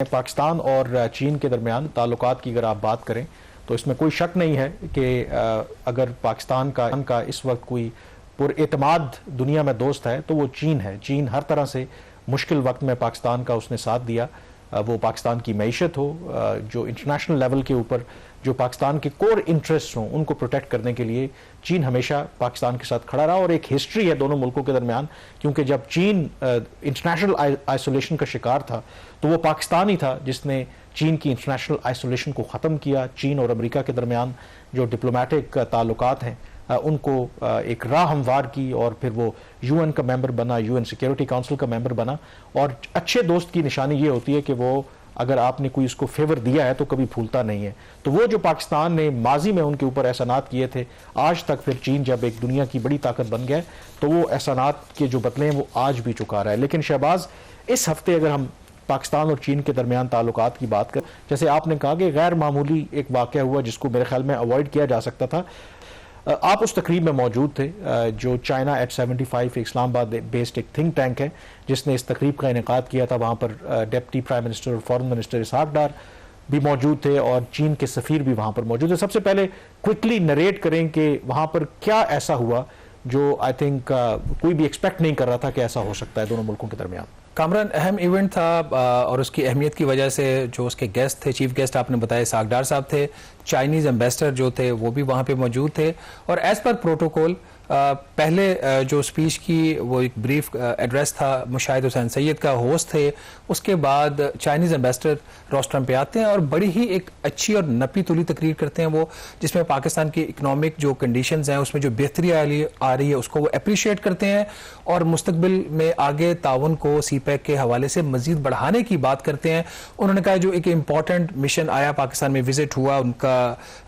पाकिस्तान और चीन के दरमियान ताल्लुकात की अगर आप बात करें तो इसमें कोई शक नहीं है कि अगर पाकिस्तान का इस वक्त कोई पुरएतमाद दुनिया में दोस्त है तो वो चीन है। चीन हर तरह से मुश्किल वक्त में पाकिस्तान का उसने साथ दिया, वो पाकिस्तान की मईशत हो, जो इंटरनेशनल लेवल के ऊपर जो पाकिस्तान के कोर इंटरेस्ट हों उनको प्रोटेक्ट करने के लिए चीन हमेशा पाकिस्तान के साथ खड़ा रहा। और एक हिस्ट्री है दोनों मुल्कों के दरमियान, क्योंकि जब चीन इंटरनेशनल आइसोलेशन का शिकार था तो वो पाकिस्तान ही था जिसने चीन की इंटरनेशनल आइसोलेशन को ख़त्म किया। चीन और अमेरिका के दरमियान जो डिप्लोमेटिक ताल्लुकात हैं उनको एक राह हमवार की और फिर वो यूएन का मेंबर बना, यूएन सिक्योरिटी काउंसिल का मेंबर बना। और अच्छे दोस्त की निशानी ये होती है कि वो अगर आपने कोई उसको फेवर दिया है तो कभी भूलता नहीं है। तो वो जो पाकिस्तान ने माजी में उनके ऊपर एहसानात किए थे, आज तक फिर चीन जब एक दुनिया की बड़ी ताकत बन गया तो वो एहसानात के जो बदले हैं वो आज भी चुका रहा है। लेकिन शहबाज, इस हफ्ते अगर हम पाकिस्तान और चीन के दरमियान ताल्लुकात की बात करें, जैसे आपने कहा कि गैर मामूली एक वाक़या हुआ जिसको मेरे ख्याल में अवॉइड किया जा सकता था। आप उस तकरीब में मौजूद थे जो चाइना एट 75 इस्लामाबाद बेस्ड एक थिंक टैंक है जिसने इस तकरीब का इनेकाद किया था। वहाँ पर डिप्टी प्राइम मिनिस्टर और फॉरेन मिनिस्टर इसहाक डार भी मौजूद थे और चीन के सफ़ीर भी वहाँ पर मौजूद थे। सबसे पहले क्विकली नरेट करें कि वहाँ पर क्या ऐसा हुआ जो आई थिंक कोई भी एक्सपेक्ट नहीं कर रहा था कि ऐसा हो सकता है दोनों मुल्कों के दरमियान। कामरान, अहम इवेंट था और उसकी अहमियत की वजह से जो उसके गेस्ट थे, चीफ गेस्ट आपने बताया इसहाक डार साहब थे, चाइनीज़ एम्बेसडर जो थे वो भी वहाँ पे मौजूद थे। और एज़ पर प्रोटोकॉल पहले जो स्पीच की वो एक ब्रीफ एड्रेस था, मुशाहिद हुसैन सैयद का होस्ट थे। उसके बाद चाइनीज़ एम्बेसडर रोस्टम पे आते हैं और बड़ी ही एक अच्छी और नपी तुली तकरीर करते हैं वो, जिसमें पाकिस्तान की इकनॉमिक जो कंडीशंस हैं उसमें जो बेहतरी आ रही है उसको वो अप्रिशिएट करते हैं और मुस्तकबिल में आगे ताउन को सीपैक के हवाले से मजीद बढ़ाने की बात करते हैं। उन्होंने कहा जो एक इम्पॉर्टेंट मिशन आया पाकिस्तान में, विजिट हुआ उनका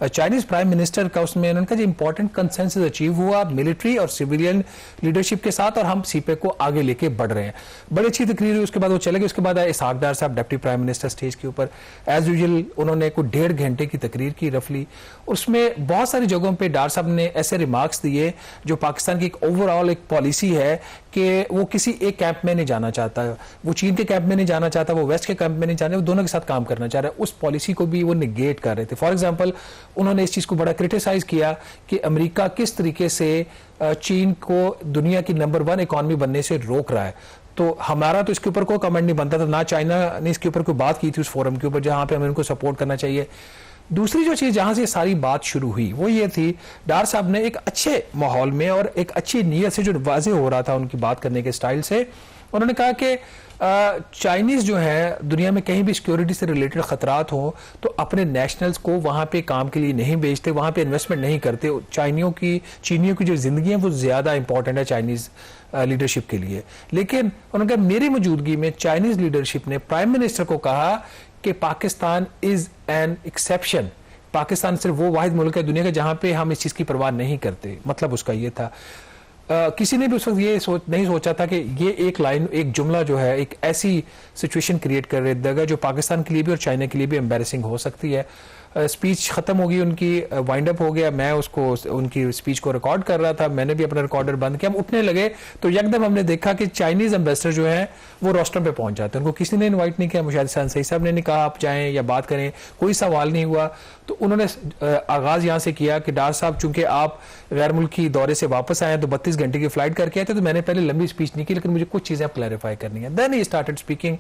चाइनीज़ प्राइम मिनिस्टर का, उसमें उन्होंने कहा जो इम्पॉर्टेंट कंसेंसस अचीव हुआ मिलिट्री और सिविलियन लीडरशिप के साथ और हम सीपैक को आगे लेके बढ़ रहे हैं। बड़ी अच्छी तकरीर हुई। उसके बाद वो चले गए। उसके बाद आए इसहाक डार साहब, डिप्टी प्राइम मिनिस्टर, स्टेज के ऊपर एज यूजुअल उन्होंने कुछ 1.5 घंटे की तकरीर की रफली। उसमें बहुत सारी जगहों पे डार साहब ने ऐसे रिमार्क्स दिए जो पाकिस्तान की एक ओवरऑल एक पॉलिसी है कि वो किसी एक कैंप में नहीं जाना चाहता, वो चीन के कैंप में नहीं जाना चाहता, वो वेस्ट के कैंप में नहीं जाना, वो दोनों के साथ काम करना चाह रहा है। उस पॉलिसी को भी वो निगेट कर रहे थे। फॉर एग्जांपल उन्होंने इस चीज़ को बड़ा क्रिटिसाइज किया कि अमेरिका किस तरीके से चीन को दुनिया की नंबर 1 इकॉनमी बनने से रोक रहा है। तो हमारा तो इसके ऊपर कोई कमेंट नहीं बनता था, ना चाइना ने इसके ऊपर कोई बात की थी उस फोरम के ऊपर जहां पे हमें उनको सपोर्ट करना चाहिए। दूसरी जो चीज़ जहां से सारी बात शुरू हुई वो ये थी, डार साहब ने एक अच्छे माहौल में और एक अच्छी नीयत से जो वाज़ेह हो रहा था उनकी बात करने के स्टाइल से, उन्होंने कहा कि चाइनीज़ जो है दुनिया में कहीं भी सिक्योरिटी से रिलेटेड ख़तरात हों तो अपने नेशनल्स को वहाँ पे काम के लिए नहीं भेजते, वहाँ पे इन्वेस्टमेंट नहीं करते। चीनियों की जो ज़िंदगी है वो ज़्यादा इंपॉर्टेंट है चाइनीज़ लीडरशिप के लिए। लेकिन उन्होंने कहा मेरी मौजूदगी में चाइनीज़ लीडरशिप ने प्राइम मिनिस्टर को कहा कि Pakistan is an exception, Pakistan सिर्फ वो वाहिद मुल्क है दुनिया का जहाँ पे हम इस चीज़ की परवाह नहीं करते। मतलब उसका ये था, किसी ने भी उस वक्त ये नहीं सोचा था कि ये एक लाइन, एक जुमला जो है एक ऐसी सिचुएशन क्रिएट कर देगा जो पाकिस्तान के लिए भी और चाइना के लिए भी एम्बैरेसिंग हो सकती है। स्पीच ख़त्म हो गई उनकी, वाइंड अप हो गया। मैं उसको उनकी स्पीच को रिकॉर्ड कर रहा था, मैंने भी अपना रिकॉर्डर बंद किया। हम उठने लगे तो यकदम हमने देखा कि चाइनीज़ एम्बेसडर जो है वो रोस्टम पे पहुंच जाते हैं। उनको किसी ने इनवाइट नहीं किया, मुशाहिद हुसैन सईद साहब ने नहीं कहा आप जाएं या बात करें, कोई सवाल नहीं हुआ। तो उन्होंने आगाज़ यहाँ से किया कि डार साहब चूंकि आप गैर मुल्की दौरे से वापस आए तो 32 घंटे की फ्लाइट करके आए थे, तो मैंने पहले लंबी स्पीच नहीं की लेकिन मुझे कुछ चीज़ें क्लैरिफाई करनी है। Then he started speaking.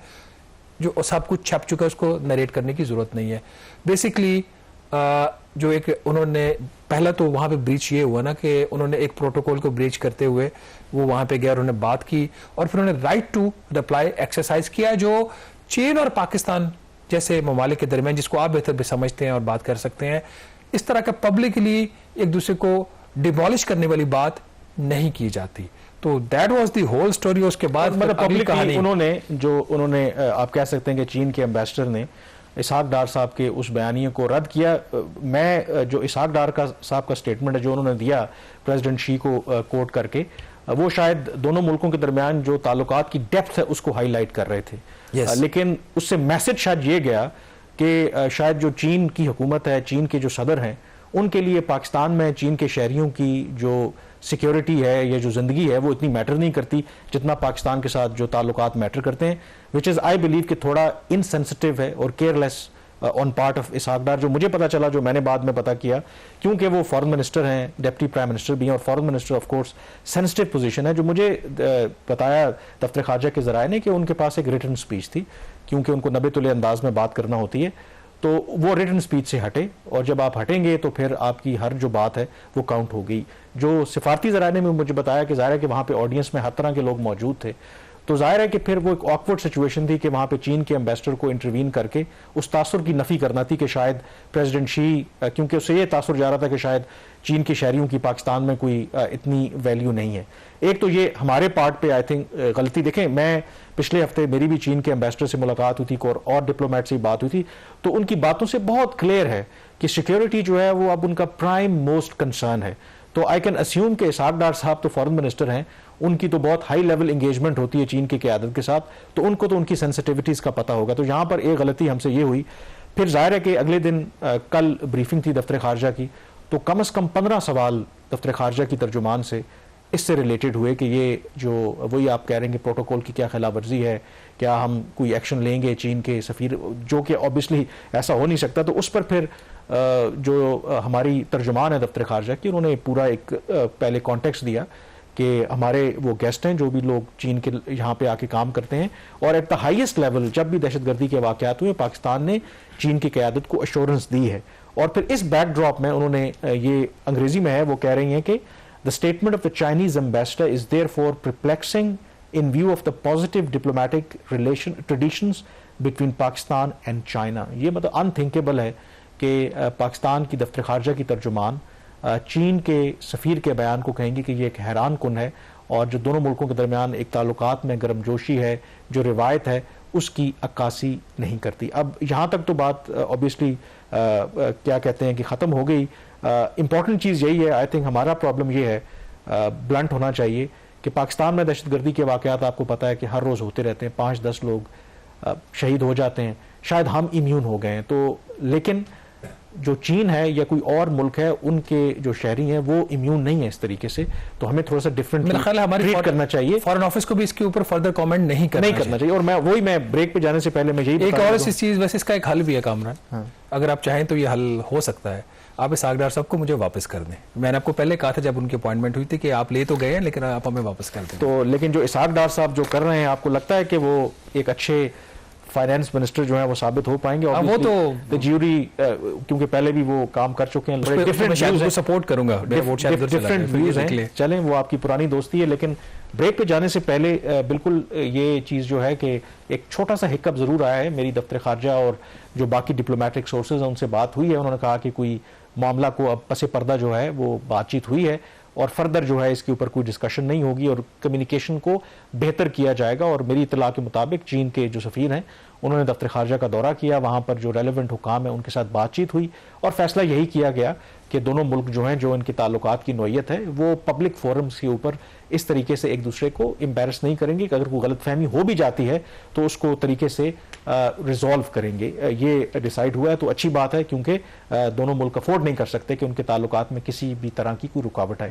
जो सब कुछ छप चुका है उसको नरेट करने की ज़रूरत नहीं है। बेसिकली जो एक उन्होंने पहला तो वहाँ पे ब्रीच ये हुआ ना कि उन्होंने एक प्रोटोकॉल को ब्रीच करते हुए वो वहाँ पे गए, उन्होंने बात की और फिर उन्होंने राइट टू रिप्लाई एक्सरसाइज किया जो चीन और पाकिस्तान जैसे ममालिक के दरमियान, जिसको आप बेहतर भी समझते हैं और बात कर सकते हैं, इस तरह का पब्लिकली एक दूसरे को डिमोलिश करने वाली बात नहीं की जाती। तो that was the whole story. उसके बाद मतलब पब्लिकली उन्होंने आप कह सकते हैं कि चीन के एम्बेसडर ने इसहाक डार साहब के उस बयानिए को रद्द किया। मैं जो इसहाक डार साहब का स्टेटमेंट है जो उन्होंने दिया प्रेसिडेंट शी को कोट करके, वो शायद दोनों मुल्कों के दरमियान जो ताल्लुकात की डेप्थ है उसको हाईलाइट कर रहे थे। लेकिन उससे मैसेज शायद ये गया कि शायद जो चीन की हुकूमत है, चीन के जो सदर हैं, उनके लिए पाकिस्तान में चीन के शहरियों की जो सिक्योरिटी है या जो ज़िंदगी है वो इतनी मैटर नहीं करती जितना पाकिस्तान के साथ जो ताल्लुकात मैटर करते हैं, विच इज़ आई बिलीव कि थोड़ा इनसेंसिटिव है और केयरलेस ऑन पार्ट ऑफ इसहाक डार। जो मुझे पता चला, जो मैंने बाद में पता किया, क्योंकि वो फॉरेन मिनिस्टर हैं, डिप्टी प्राइम मिनिस्टर भी हैं, और foreign minister of course sensitive position है, जो मुझे बताया दफ्तर खारजा के ज़राए ने कि उनके पास एक रिटन स्पीच थी, क्योंकि उनको नबे तुले अंदाज में बात करना होती है, तो वो रिटन स्पीच से हटे, और जब आप हटेंगे तो फिर आपकी हर जो बात है वो काउंट होगी। जो सिफारती ज़राए ने मुझे बताया कि ज़ाहिर है कि वहाँ पे ऑडियंस में हर तरह के लोग मौजूद थे, तो जाहिर है कि फिर वो एक ऑकवर्ड सिचुएशन थी कि वहाँ पे चीन के एम्बेसडर को इंटरवीन करके उस तासुर की नफ़ी करना थी कि शायद प्रेसिडेंट शी, क्योंकि उससे ये तासुर जा रहा था कि शायद चीन के शहरियों की पाकिस्तान में कोई इतनी वैल्यू नहीं है। एक तो ये हमारे पार्ट पे आई थिंक गलती। देखें, मैं पिछले हफ्ते मेरी भी चीन के एम्बेसडर से मुलाकात हुई थी और डिप्लोमेट से बात हुई थी, तो उनकी बातों से बहुत क्लियर है कि सिक्योरिटी जो है वो अब उनका प्राइम मोस्ट कंसर्न है। तो आई कैन अस्यूम कि इसहाक डार साहब तो फॉरेन मिनिस्टर हैं, उनकी तो बहुत हाई लेवल एंगेजमेंट होती है चीन की क़यादत के साथ, तो उनको तो उनकी सेंसिटिविटीज़ का पता होगा। तो यहाँ पर एक गलती हमसे ये हुई। फिर जाहिर है कि अगले दिन कल ब्रीफिंग थी दफ्तर खारजा की, तो कम से कम 15 सवाल दफ्तर खारजा की तर्जुमान से इससे रिलेटेड हुए कि ये जो वही आप कह रहे हैं कि प्रोटोकॉल की क्या खिलाफ वर्जी है, क्या हम कोई एक्शन लेंगे चीन के सफ़ीर, जो कि ऑब्वियसली ऐसा हो नहीं सकता। तो उस पर फिर जो हमारी तर्जुमान है दफ्तर खारजा की, उन्होंने पूरा एक पहले कॉन्टेक्स्ट दिया कि हमारे वो गेस्ट हैं जो भी लोग चीन के यहाँ पे आके काम करते हैं, और एट द हाईएस्ट लेवल जब भी दहशतगर्दी के वाक़यात हुए पाकिस्तान ने चीन की क़यादत को एश्योरेंस दी है। और फिर इस बैकड्रॉप में उन्होंने ये अंग्रेजी में है, वो कह रही हैं कि the statement of the Chinese ambassador is therefore perplexing in view of the positive diplomatic traditions between Pakistan and China। ये मतलब अनथिंकेबल है कि पाकिस्तान की दफ्तर खारजा की तर्जुमान चीन के सफ़ीर के बयान को कहेंगे कि ये एक हैरान कुन है, और जो दोनों मुल्कों के दरमियान एक ताल्लुकात में गर्मजोशी है, जो रिवायत है, उसकी अक्कासी नहीं करती। अब यहाँ तक तो बात ऑब्वियसली क्या कहते हैं कि ख़त्म हो गई। इम्पॉर्टेंट चीज़ यही है, आई थिंक हमारा प्रॉब्लम ये है, ब्लंट होना चाहिए कि पाकिस्तान में दहशतगर्दी के वाक़यात आपको पता है कि हर रोज़ होते रहते हैं, 5-10 लोग शहीद हो जाते हैं। शायद हम इम्यून हो गए हैं, तो लेकिन जो चीन है या कोई और मुल्क है, उनके जो शहरी हैं वो इम्यून नहीं है इस तरीके से। तो हमें थोड़ा सा डिफरेंट ट्रीट करना चाहिए। फॉरेन ऑफिस को भी इसके ऊपर फर्दर कमेंट नहीं करना चाहिए। और मैं ब्रेक पे जाने से पहले मैं यही एक और इस चीज़, वैसे इसका एक हल भी है कामरान, हाँ। अगर आप चाहें तो ये हल हो सकता है, आप इसहाक डार साहब को मुझे वापस कर दें। मैंने आपको पहले कहा था जब उनकी अपॉइंटमेंट हुई थी कि आप ले तो गए हैं लेकिन आप हमें वापस कर दें। तो लेकिन जो इसहाक डार साहब जो कर रहे हैं, आपको लगता है कि वो एक अच्छे फाइनेंस मिनिस्टर जो है वो साबित हो पाएंगे? और वो तो ज्यूरी क्योंकि पहले भी वो काम कर चुके हैं, डिफरेंट सपोर्ट करूंगा, डिफरेंट व्यूज हैं, चलें वो आपकी पुरानी दोस्ती है। लेकिन ब्रेक पे जाने से पहले बिल्कुल ये चीज़ जो है कि एक छोटा सा हिकअप ज़रूर आया है। मेरी दफ्तर खारजा और जो बाकी डिप्लोमेटिक सोर्सेज हैं उनसे बात हुई है, उन्होंने कहा कि कोई मामला को अब पसे पर्दा जो है वो बातचीत हुई है, और फर्दर जो है इसके ऊपर कोई डिस्कशन नहीं होगी, और कम्युनिकेशन को बेहतर किया जाएगा। और मेरी इत्तला के मुताबिक चीन के जो सफ़ीर हैं उन्होंने दफ्तर खारजा का दौरा किया, वहाँ पर जो रेलेवेंट हुकाम है उनके साथ बातचीत हुई, और फैसला यही किया गया कि दोनों मुल्क जो हैं, जो इनके ताल्लुकात की नौयत है, वो पब्लिक फोरम्स के ऊपर इस तरीके से एक दूसरे को एम्बेरस नहीं करेंगे कि अगर कोई गलतफहमी हो भी जाती है तो उसको तरीके से रिजॉल्व करेंगे। ये डिसाइड हुआ है, तो अच्छी बात है, क्योंकि दोनों मुल्क अफोर्ड नहीं कर सकते कि उनके ताल्लुकात में किसी भी तरह की कोई रुकावट आए।